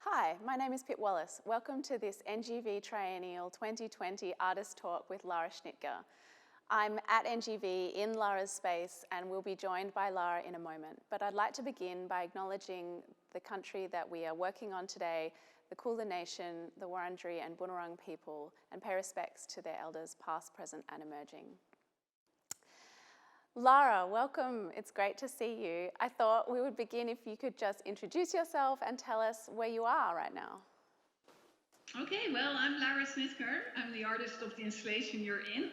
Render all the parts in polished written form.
Hi, my name is Pip Wallis. Welcome to this NGV Triennial 2020 Artist Talk with Lara Schnitger. I'm at NGV in Lara's space and we'll be joined by Lara in a moment. But I'd like to begin by acknowledging the country that we are working on today, the Kulin Nation, the Wurundjeri and Bunurong people, and pay respects to their elders past, present and emerging. Lara, welcome. It's great to see you. I thought we would begin if you could just introduce yourself and tell us where you are right now. Okay, well, I'm Lara Schnitger. I'm the artist of the installation you're in.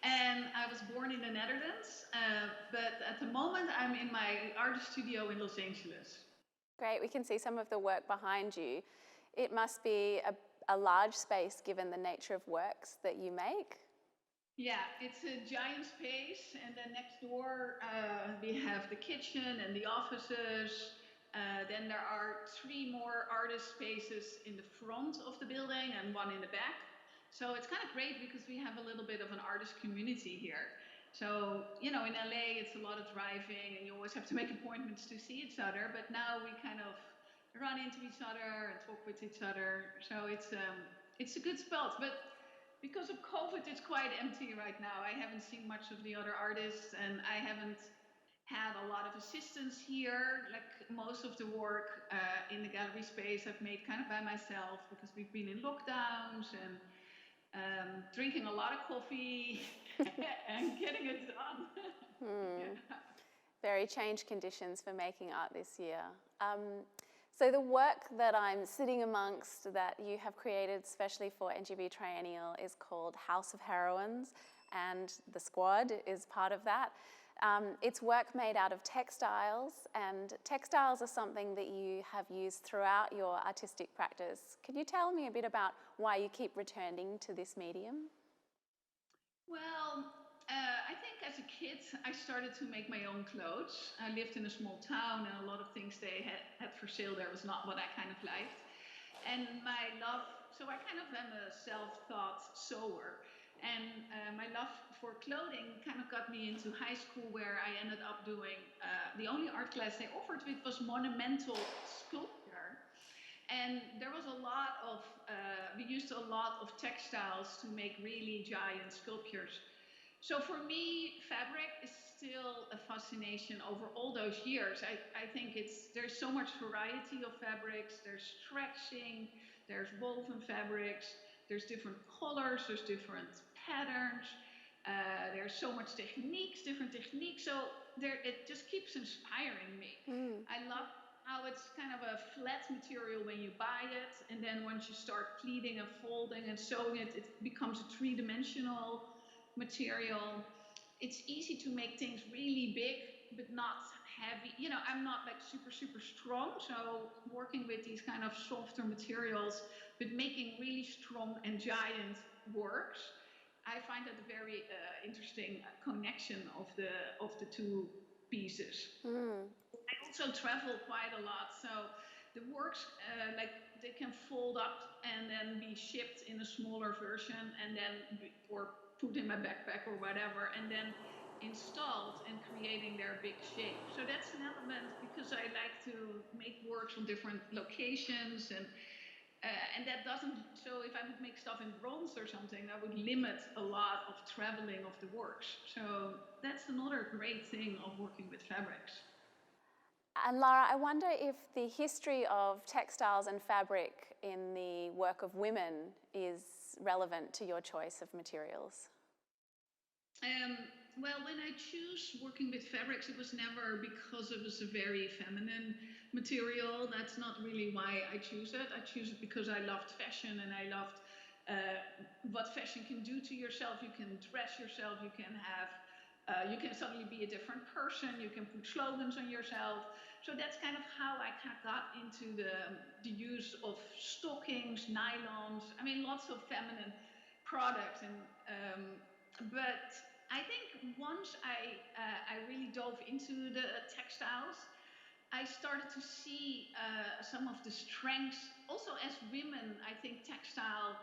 And I was born in the Netherlands, but at the moment I'm in my art studio in Los Angeles. Great, we can see some of the work behind you. It must be a large space given the nature of works that you make. Yeah, it's a giant space, and then next door we have the kitchen and the offices. Then there are 3 more artist spaces in the front of the building and 1 in the back. So it's kind of great because we have a little bit of an artist community here. So, you know, in LA it's a lot of driving and you always have to make appointments to see each other, but now we kind of run into each other and talk with each other. So it's a good spot. But because of COVID, it's quite empty right now. I haven't seen much of the other artists and I haven't had a lot of assistance here. Like most of the work in the gallery space I've made kind of by myself because we've been in lockdowns and drinking a lot of coffee and getting it done. Yeah. Very changed conditions for making art this year. So the work that I'm sitting amongst that you have created especially for NGV Triennial is called House of Heroines, and the squad is part of that. It's work made out of textiles, and textiles are something that you have used throughout your artistic practice. Could you tell me a bit about why you keep returning to this medium? Well, I think as a kid, I started to make my own clothes. I lived in a small town and a lot of things they had for sale there was not what I kind of liked. And my love, so I kind of am a self-taught sewer. And my love for clothing kind of got me into high school where I ended up doing, the only art class they offered with was monumental sculpture. And there was a lot of, we used a lot of textiles to make really giant sculptures. So for me, fabric is still a fascination over all those years. I think there's so much variety of fabrics. There's stretching, there's woven fabrics, there's different colors, there's different patterns. There's so much different techniques. So it just keeps inspiring me. I love how it's kind of a flat material when you buy it, and then once you start pleating and folding and sewing it, it becomes a 3-dimensional material. It's easy to make things really big but not heavy. You know, I'm not like super strong, so working with these kind of softer materials but making really strong and giant works, I find that a very interesting connection of the 2 pieces. I also travel quite a lot, so the works like they can fold up and then be shipped in a smaller version and then or put in my backpack or whatever and then installed and creating their big shape. So that's an element because I like to make works on different locations and that doesn't, so if I would make stuff in bronze or something, I would limit a lot of traveling of the works. So that's another great thing of working with fabrics. And Lara, I wonder if the history of textiles and fabric in the work of women is relevant to your choice of materials. Well, when I choose working with fabrics, it was never because it was a very feminine material. That's not really why I choose it. I choose it because I loved fashion and I loved what fashion can do to yourself. You can dress yourself, you can you can suddenly be a different person, you can put slogans on yourself. So that's kind of how I kind of got into the use of stockings, nylons, I mean, lots of feminine products. But I think once I really dove into the textiles, I started to see some of the strengths. Also, as women, I think textile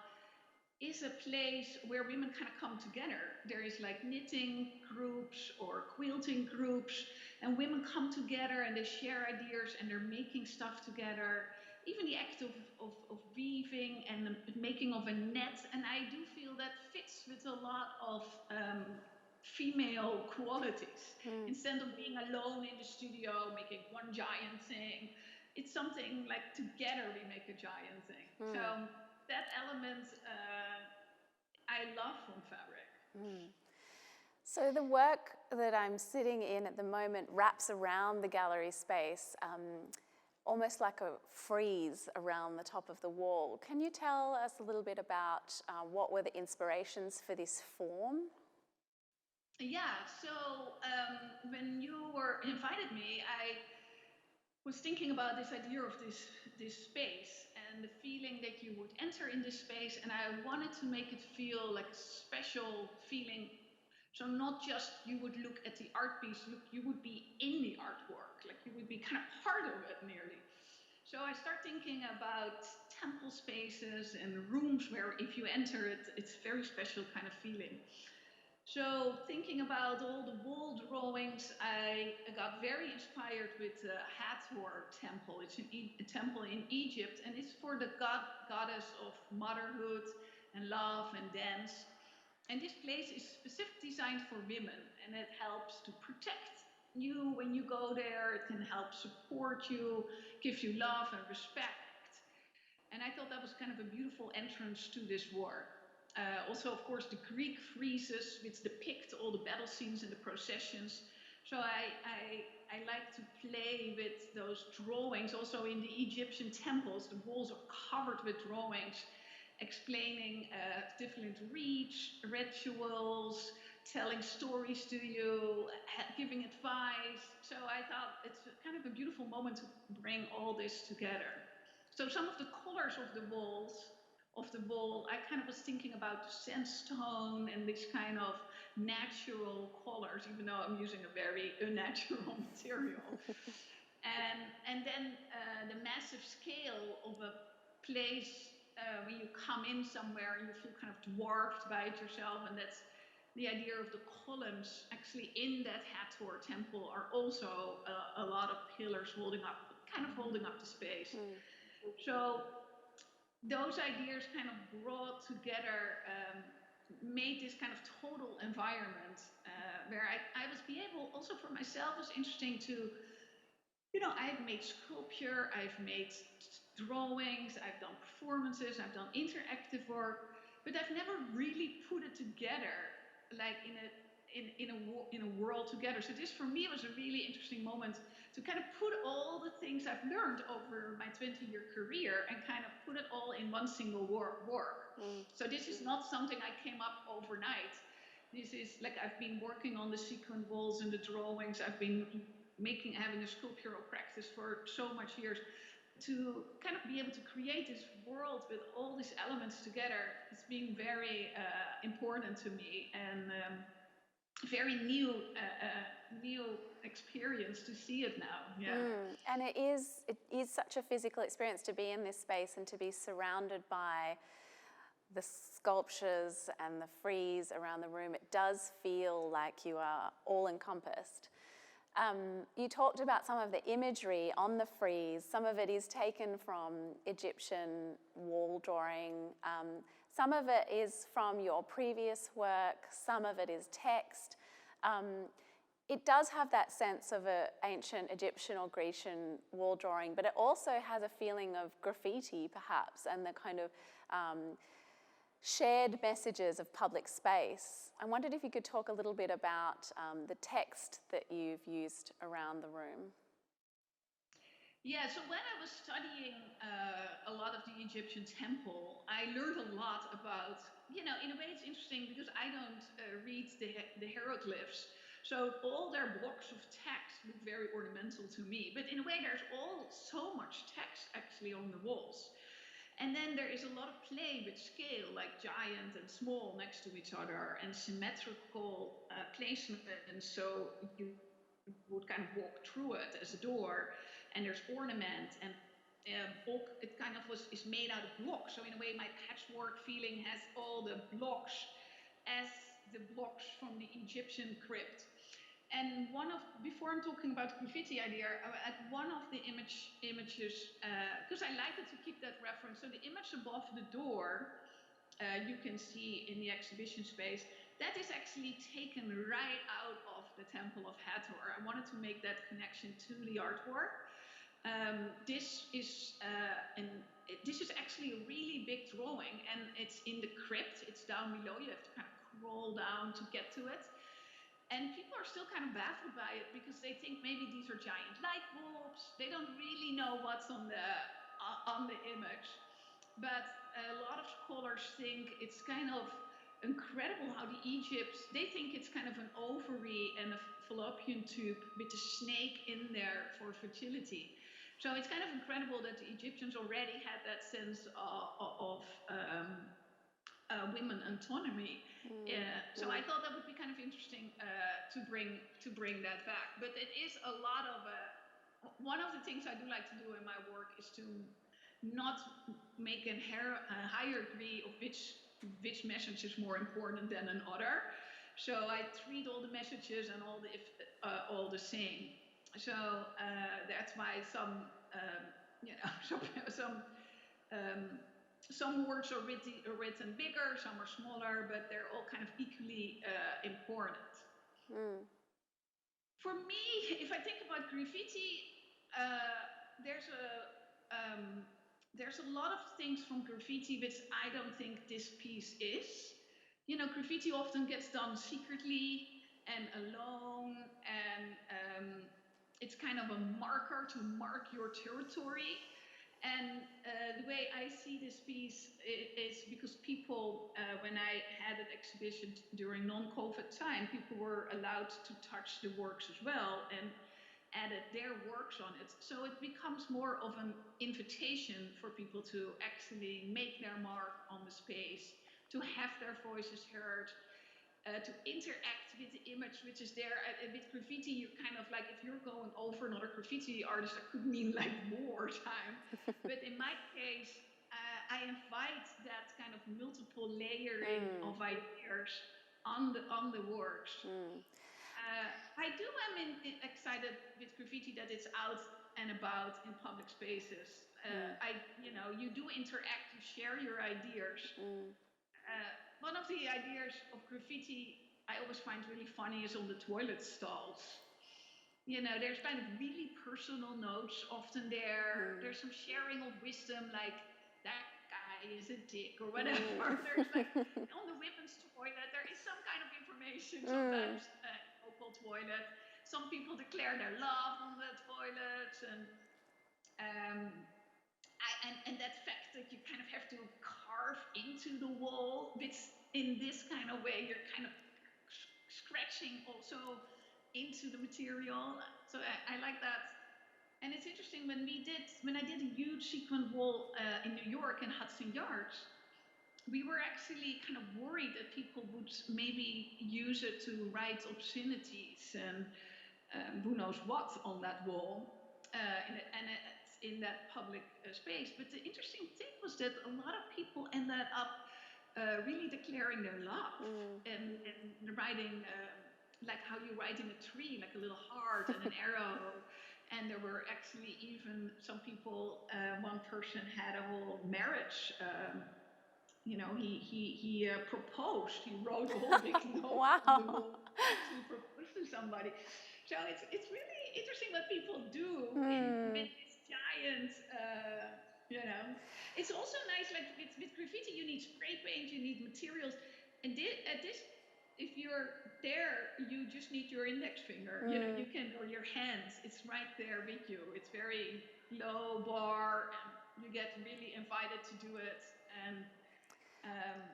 is a place where women kind of come together. There is like knitting groups or quilting groups, and women come together and they share ideas and they're making stuff together. even the act of weaving and the making of a net. And I do feel that fits with a lot of female qualities. Instead of being alone in the studio making one giant thing, it's something like together we make a giant thing. So that element I love from fabric. So the work that I'm sitting in at the moment wraps around the gallery space, almost like a frieze around the top of the wall. Can you tell us a little bit about what were the inspirations for this form? Yeah, so when you invited me, I was thinking about this idea of this space and the feeling that you would enter in this space, and I wanted to make it feel like a special feeling. So not just you would look at the art piece, you would be in the artwork, like you would be kind of part of it nearly. So I start thinking about temple spaces and rooms where if you enter it, it's a very special kind of feeling. So thinking about all the wall drawings, I got very inspired with the Hathor temple. It's a temple in Egypt, and it's for the goddess of motherhood and love and dance. And this place is specifically designed for women, and it helps to protect you when you go there. It can help support you, give you love and respect. And I thought that was kind of a beautiful entrance to this work. Also, of course, the Greek friezes, which depict all the battle scenes and the processions. So I like to play with those drawings. Also in the Egyptian temples, the walls are covered with drawings explaining different rituals, telling stories to you, giving advice. So I thought it's kind of a beautiful moment to bring all this together. So some of the colors of the wall, I kind of was thinking about the sandstone and this kind of natural colors, even though I'm using a very unnatural material. and then the massive scale of a place when you come in somewhere and you feel kind of dwarfed by it yourself, and that's the idea of the columns actually in that Hathor temple are also a lot of pillars holding up the space. So those ideas kind of brought together, made this kind of total environment where I was be able, also for myself, it was interesting to, I've made sculpture, I've made drawings, I've done performances, I've done interactive work, but I've never really put it together like in a world together. So this for me was a really interesting moment to kind of put all the things I've learned over my 20-year career and kind of put it all in one single work. So this is not something I came up overnight. This is like I've been working on the sequined walls and the drawings. I've been having a sculptural practice for so much years. To kind of be able to create this world with all these elements together, it's been very important to me, and very new experience to see it now. And it is such a physical experience to be in this space and to be surrounded by the sculptures and the frieze around the room. It does feel like you are all encompassed. You talked about some of the imagery on the frieze. Some of it is taken from Egyptian wall drawing. Some of it is from your previous work. Some of it is text. It does have that sense of an ancient Egyptian or Grecian wall drawing, but it also has a feeling of graffiti, perhaps, and the kind of shared messages of public space. I wondered if you could talk a little bit about the text that you've used around the room. Yeah, so when I was studying a lot of the Egyptian temple, I learned a lot about, in a way it's interesting because I don't read the hieroglyphs. So all their blocks of text look very ornamental to me. But in a way, there's so much text actually on the walls. And then there is a lot of play with scale, like giant and small next to each other, and symmetrical placement. And so you would kind of walk through it as a door, and there's ornament, and it kind of is made out of blocks. So in a way, my patchwork feeling has all the blocks as the blocks from the Egyptian crypt. And before I'm talking about graffiti idea, at one of the images, because I like it to keep that reference. So the image above the door, you can see in the exhibition space, that is actually taken right out of the Temple of Hathor. I wanted to make that connection to the artwork. This is actually a really big drawing, and it's in the crypt. It's down below. You have to kind of crawl down to get to it. And people are still kind of baffled by it because they think maybe these are giant light bulbs. They don't really know what's on the image. But a lot of scholars think it's kind of incredible how the Egypts, they think it's kind of an ovary and a fallopian tube with a snake in there for fertility. So it's kind of incredible that the Egyptians already had that sense of women autonomy. So I thought that would be kind of interesting to bring that back. But it is a lot of one of the things I do like to do in my work is to not make a higher degree of which message is more important than another. So I treat all the messages and all the same. So that's why some words are written bigger, some are smaller, but they're all kind of equally important. For me, if I think about graffiti, there's a lot of things from graffiti which I don't think this piece is. Graffiti often gets done secretly and alone, and it's kind of a marker to mark your territory. And the way I see this piece is because people, when I had an exhibition during non-COVID time, people were allowed to touch the works as well and added their works on it. So it becomes more of an invitation for people to actually make their mark on the space, to have their voices heard, to interact with the image which is there. With graffiti, you kind of like, if you're going over another graffiti artist, that could mean like more time. But in my case, I invite that kind of multiple layering of ideas on the works. I am excited with graffiti that it's out and about in public spaces. You do interact, you share your ideas. One of the ideas of graffiti I always find really funny is on the toilet stalls. There's kind of really personal notes often there. There's some sharing of wisdom, like that guy is a dick or whatever. There's like on the women's toilet, there is some kind of information sometimes. Local toilet. Some people declare their love on the toilet, and that fact that you kind of have to carve into the wall, which in this kind of way you're kind of scratching also into the material. So I like that. And it's interesting when I did a huge sequined wall in New York in Hudson Yards, we were actually kind of worried that people would maybe use it to write obscenities and who knows what on that wall. In that public space. But the interesting thing was that a lot of people ended up really declaring their love and writing, like how you write in a tree, like a little heart and an arrow. And there were actually even some people, one person had a whole marriage. He proposed. He wrote a whole big note on the wall to propose to somebody. So it's really interesting what people do with giant, It's also nice, like with graffiti, you need spray paint, you need materials, and if you're there, you just need your index finger. You can, or your hands. It's right there with you. It's very low bar, and you get really invited to do it. And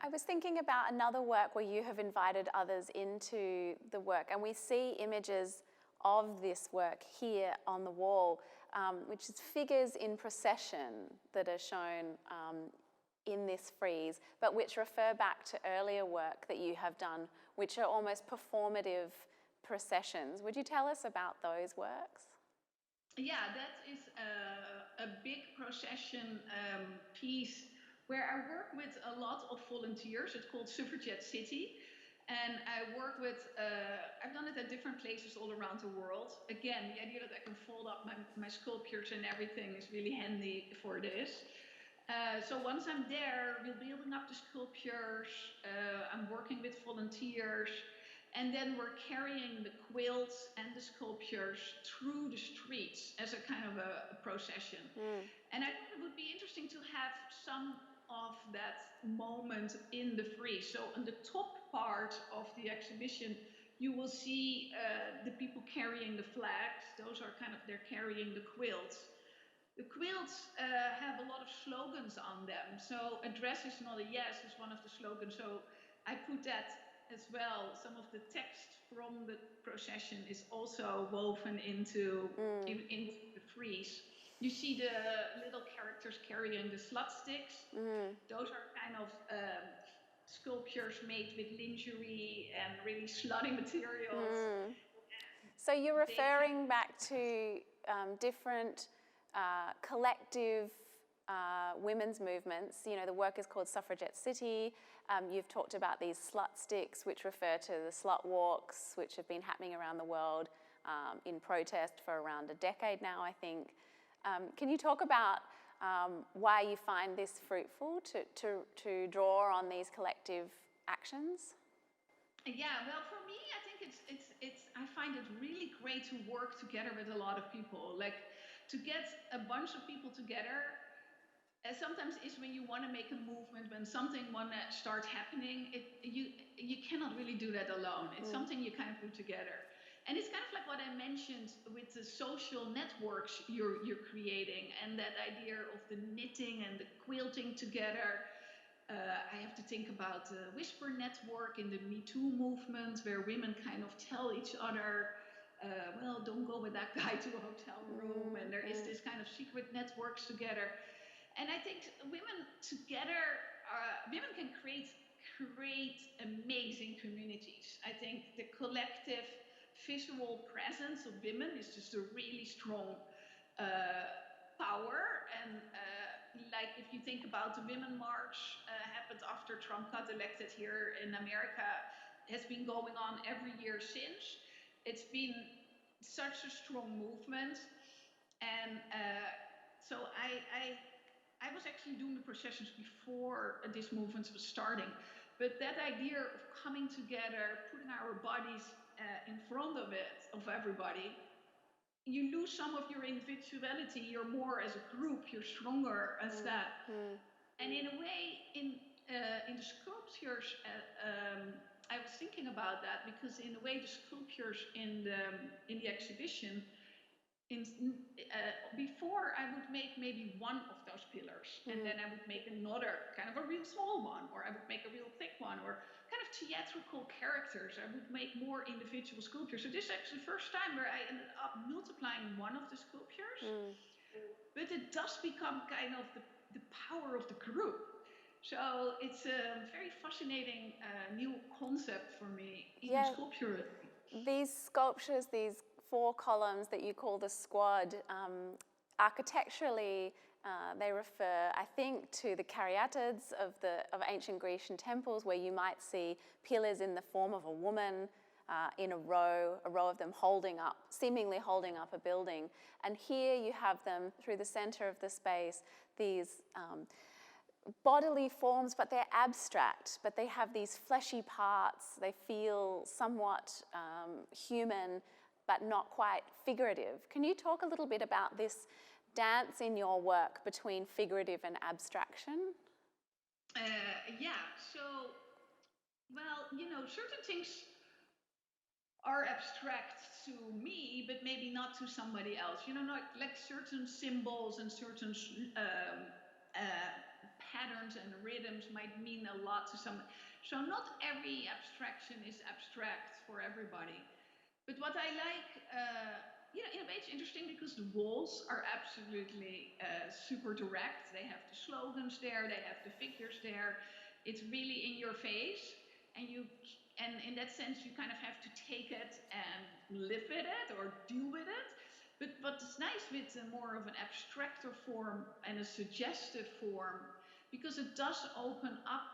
I was thinking about another work where you have invited others into the work, and we see images of this work here on the wall, which is figures in procession that are shown in this frieze, but which refer back to earlier work that you have done, which are almost performative processions. Would you tell us about those works? Yeah, that is a big procession piece where I work with a lot of volunteers. It's called Suffragette City. And I work with, I've done it at different places all around the world. Again, the idea that I can fold up my sculptures and everything is really handy for this. So once I'm there, we're building up the sculptures, I'm working with volunteers, and then we're carrying the quilts and the sculptures through the streets as a kind of a procession. And I thought it would be interesting to have some of that moment in the frieze. So on the top part of the exhibition, you will see the people carrying the flags. Those are kind of, they're carrying the quilts. The quilts have a lot of slogans on them. So a dress is not a yes is one of the slogans. So I put that as well. Some of the text from the procession is also woven into the frieze. You see the little characters carrying the slut sticks. Those are kind of sculptures made with lingerie and really slutty materials. So you're referring back to different collective women's movements. You know, the work is called Suffragette City. You've talked about these slut sticks, which refer to the slut walks, which have been happening around the world in protest for around a decade now, I think. Can you talk about why you find this fruitful to draw on these collective actions? Yeah, well, for me, I think I find it really great to work together with a lot of people. Like, to get a bunch of people together, sometimes is when you want to make a movement, when something want to start happening, you cannot really do that alone. It's something you kind of do together. And it's kind of like what I mentioned with the social networks you're creating, and that idea of the knitting and the quilting together. I have to think about the Whisper Network in the Me Too movement, where women kind of tell each other, well, don't go with that guy to a hotel room, and there is this kind of secret networks together. And I think women together, women can create amazing communities. I think the collective visual presence of women is just a really strong power. And like, if you think about the Women March happened after Trump got elected here in America, has been going on every year since. It's been such a strong movement. And so I was actually doing the processions before this movement was starting. But that idea of coming together, putting our bodies in front of it, of everybody, you lose some of your individuality. You're more as a group, you're stronger as that. And in a way, in the sculptures, I was thinking about that, because in a way the sculptures in the exhibition, before I would make maybe one of those pillars, and then I would make another kind of a real small one, or I would make a real thick one, or kind of theatrical characters. I would make more individual sculptures. So this is actually the first time where I ended up multiplying one of the sculptures, but it does become kind of the power of the group. So it's a very fascinating new concept for me, even sculpture. These sculptures, these 4 columns that you call the squad, architecturally, they refer, I think, to the caryatids of ancient Grecian temples, where you might see pillars in the form of a woman in a row of them seemingly holding up a building. And here you have them through the center of the space, these bodily forms, but they're abstract, but they have these fleshy parts. They feel somewhat human, but not quite figurative. Can you talk a little bit about this dance in your work between figurative and abstraction? Yeah, so, well, you know, certain things are abstract to me, but maybe not to somebody else. You know, like certain symbols and certain patterns and rhythms might mean a lot to some. So not every abstraction is abstract for everybody. But what I like, you know, in a way it's interesting because the walls are absolutely super direct. They have the slogans there, they have the figures there. It's really in your face, and in that sense you kind of have to take it and live with it or deal with it. But what's nice with more of an abstracter form and a suggestive form, because it does open up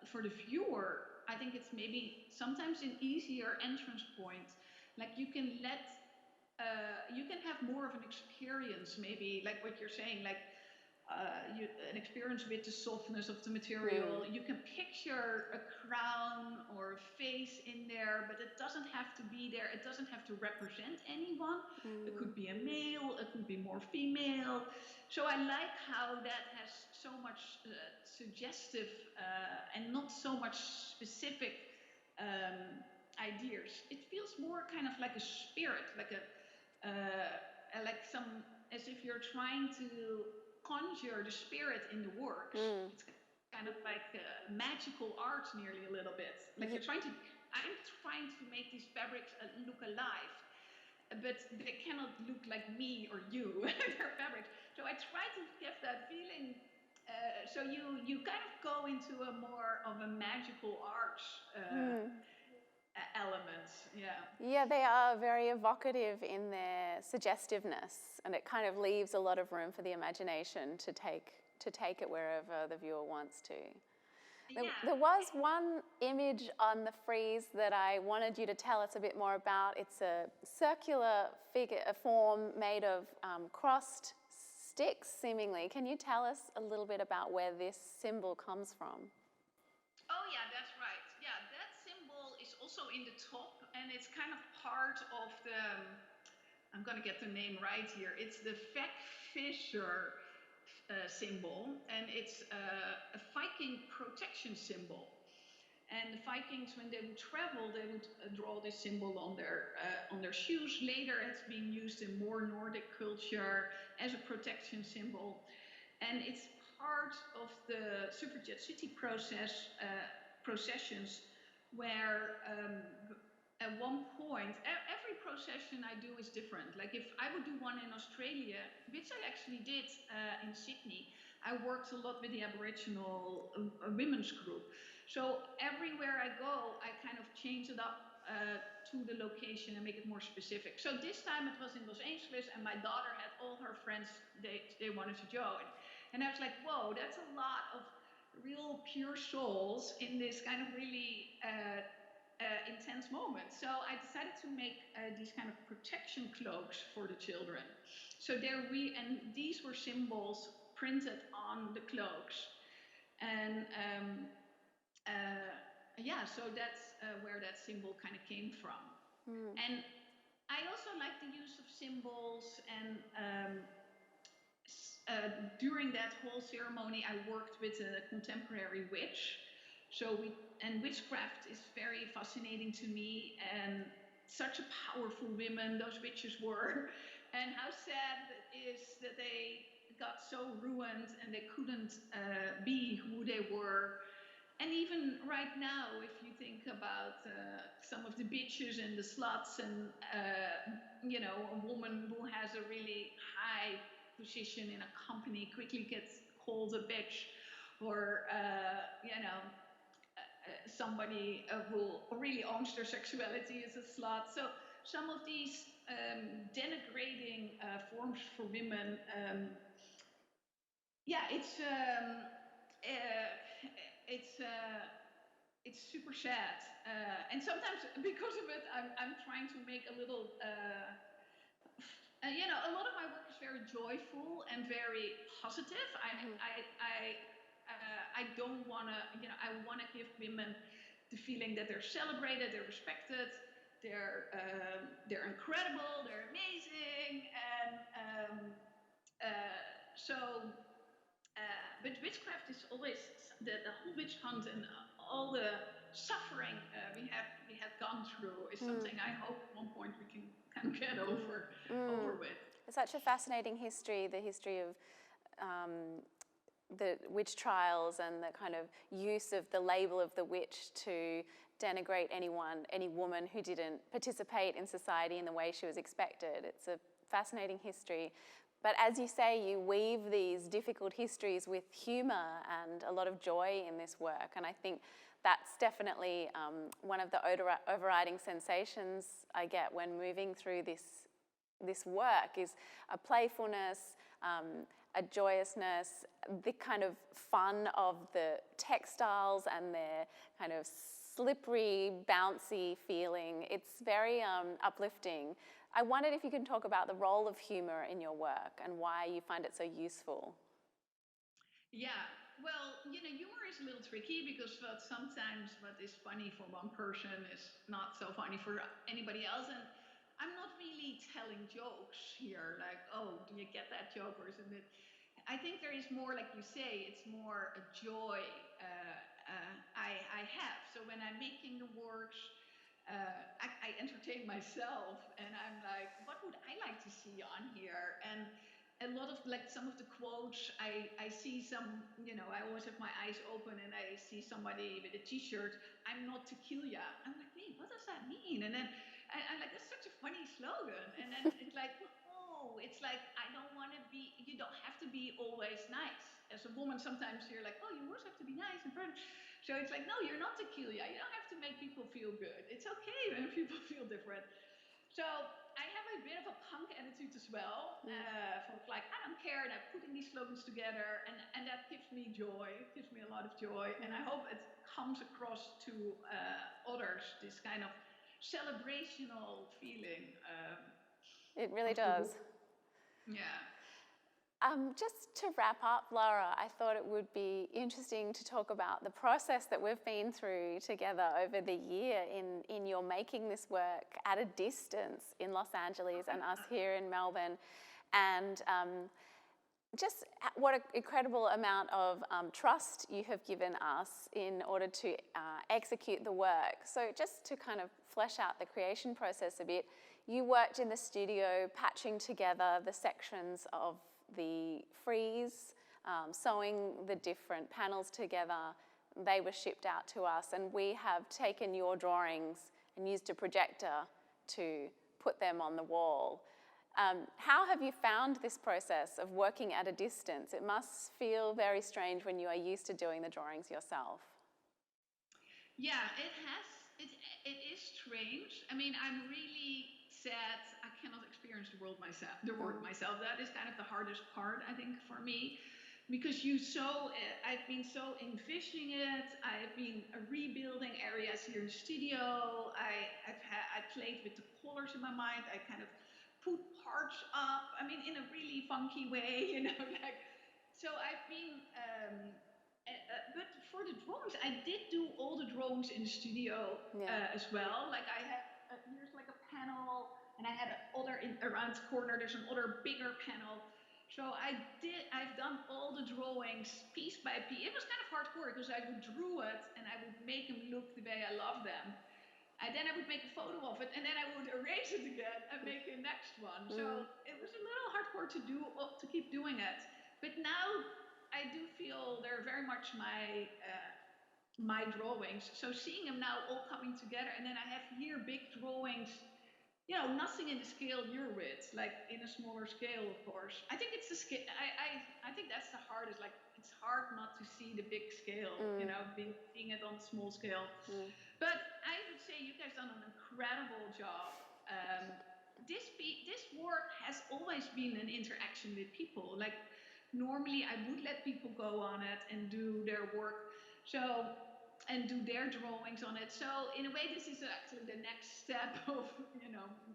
for the viewer I think it's maybe sometimes an easier entrance point. Like you can you can have more of an experience, maybe like what you're saying, like an experience with the softness of the material. You can picture a crown or a face in there, but it doesn't have to be there. It doesn't have to represent anyone. It could be a male, it could be more female. So I like how that has so much suggestive and not so much specific ideas. It feels more kind of like a spirit, like like some, as if you're trying to conjure the spirit in the works. It's kind of like magical art, nearly a little bit. Like I'm trying to make these fabrics look alive, but they cannot look like me or you. They're fabrics. So I try to give that feeling. So you kind of go into a more of a magical art elements. Yeah, they are very evocative in their suggestiveness, and it kind of leaves a lot of room for the imagination to take it wherever the viewer wants to. There was one image on the frieze that I wanted you to tell us a bit more about. It's a circular figure, a form made of crossed sticks, seemingly. Can you tell us a little bit about where this symbol comes from? Oh yeah, that's right. Yeah, that symbol is also in the top, and it's kind of part of the, I'm going to get the name right here, it's the Fisher symbol, and it's a Viking protection symbol. And the Vikings, when they would travel, they would draw this symbol on their shoes. Later, it's being used in more Nordic culture as a protection symbol, and it's part of the suffragette city processions, where at one point, every procession I do is different. Like if I would do one in Australia, which I actually did in Sydney, I worked a lot with the Aboriginal women's group. So everywhere I go, I kind of change it up to the location and make it more specific. So this time it was in Los Angeles, and my daughter had all her friends they wanted to join. And I was like, whoa, that's a lot of real pure souls in this kind of really intense moment. So I decided to make these kind of protection cloaks for the children. So these were symbols printed on the cloaks. And so that's where that symbol kind of came from. And I also like the use of symbols, and during that whole ceremony, I worked with a contemporary witch. And witchcraft is very fascinating to me, and such a powerful women those witches were. And how sad it is that they got so ruined and they couldn't be who they were. And even right now, if you think about some of the bitches and the sluts, and a woman who has a really high position in a company quickly gets called a bitch, or somebody who really owns their sexuality is a slut. So some of these denigrating forms for women, it's super sad, and sometimes because of it, I'm trying to make a little. A lot of my work is very joyful and very positive. I don't want to. I want to give women the feeling that they're celebrated, they're respected, they're incredible, they're amazing, and but witchcraft is always the whole witch hunt and all the suffering we have gone through is something I hope at one point we can kind of get over with. It's such a fascinating history, the history of the witch trials and the kind of use of the label of the witch to denigrate any woman who didn't participate in society in the way she was expected. It's a fascinating history. But as you say, you weave these difficult histories with humor and a lot of joy in this work. And I think that's definitely one of the overriding sensations I get when moving through this work is a playfulness, a joyousness, the kind of fun of the textiles and their kind of slippery, bouncy feeling. It's very uplifting. I wondered if you can talk about the role of humor in your work and why you find it so useful. Yeah, well, humor is a little tricky because sometimes what is funny for one person is not so funny for anybody else. And I'm not really telling jokes here, like, oh, do you get that joke or isn't it? I think there is more, like you say, it's more a joy I have. So when I'm making the works, I entertain myself and I'm like, what would I like to see on here? And a lot of like some of the quotes, I see some, I always have my eyes open and I see somebody with a t-shirt, I'm not to kill ya. I'm like, wait, what does that mean? And then I'm like, that's such a funny slogan. And then it's like, oh, it's like, I don't want to be, you don't have to be always nice. As a woman, sometimes you're like, oh, you always have to be nice and friendly. So it's like, no, you're not to kill ya. You don't have to make people feel good. It's okay when people feel different. So I have a bit of a punk attitude as well. For like, I don't care, and I'm putting these slogans together, and that gives me joy. It gives me a lot of joy, and I hope it comes across to others. This kind of celebrational feeling. It really does. Yeah. Just to wrap up, Lara, I thought it would be interesting to talk about the process that we've been through together over the year in your making this work at a distance in Los Angeles and us here in Melbourne. And just what an incredible amount of trust you have given us in order to execute the work. So just to kind of flesh out the creation process a bit, you worked in the studio patching together the sections of the frieze, sewing the different panels together. They were shipped out to us, and we have taken your drawings and used a projector to put them on the wall. How have you found this process of working at a distance? It must feel very strange when you are used to doing the drawings yourself. Yeah, it has. It is strange. I mean, I'm really sad I cannot experience the work myself. That is kind of the hardest part, I think, for me, because I've been so envisioning it. I've been rebuilding areas here in the studio. I played with the colors in my mind. I kind of put parts up. I mean, in a really funky way, like. So I've been. But for the drawings, I did do all the drawings in the studio as well. Like I had here's like a panel, and I had around the corner. There's another bigger panel. So I've done all the drawings piece by piece. It was kind of hardcore because I would draw it and I would make them look the way I love them. And then I would make a photo of it, and then I would erase it again and make a next one. So it was a little hardcore to keep doing it. But now I do feel they're very much my drawings. So seeing them now all coming together, and then I have here big drawings, nothing in the scale you're with, like in a smaller scale, of course. I think it's the scale. I think that's the hardest. Like it's hard not to see the big scale, seeing it on the small scale. But I would say you guys done an incredible job. This work has always been an interaction with people. Like normally I would let people go on it and do their work, and do their drawings on it. So in a way, this is actually the next step of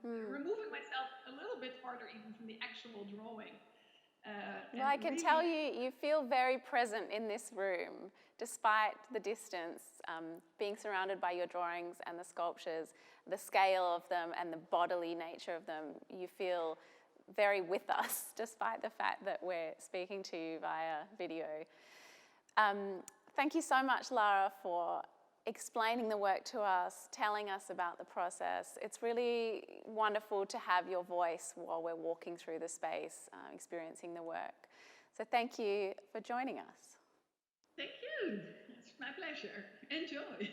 removing myself a little bit farther even from the actual drawing. Well, I can tell you feel very present in this room, despite the distance, being surrounded by your drawings and the sculptures, the scale of them and the bodily nature of them. You feel very with us, despite the fact that we're speaking to you via video. Thank you so much, Lara, for explaining the work to us, telling us about the process. It's really wonderful to have your voice while we're walking through the space, experiencing the work. So thank you for joining us. Thank you. It's my pleasure. Enjoy.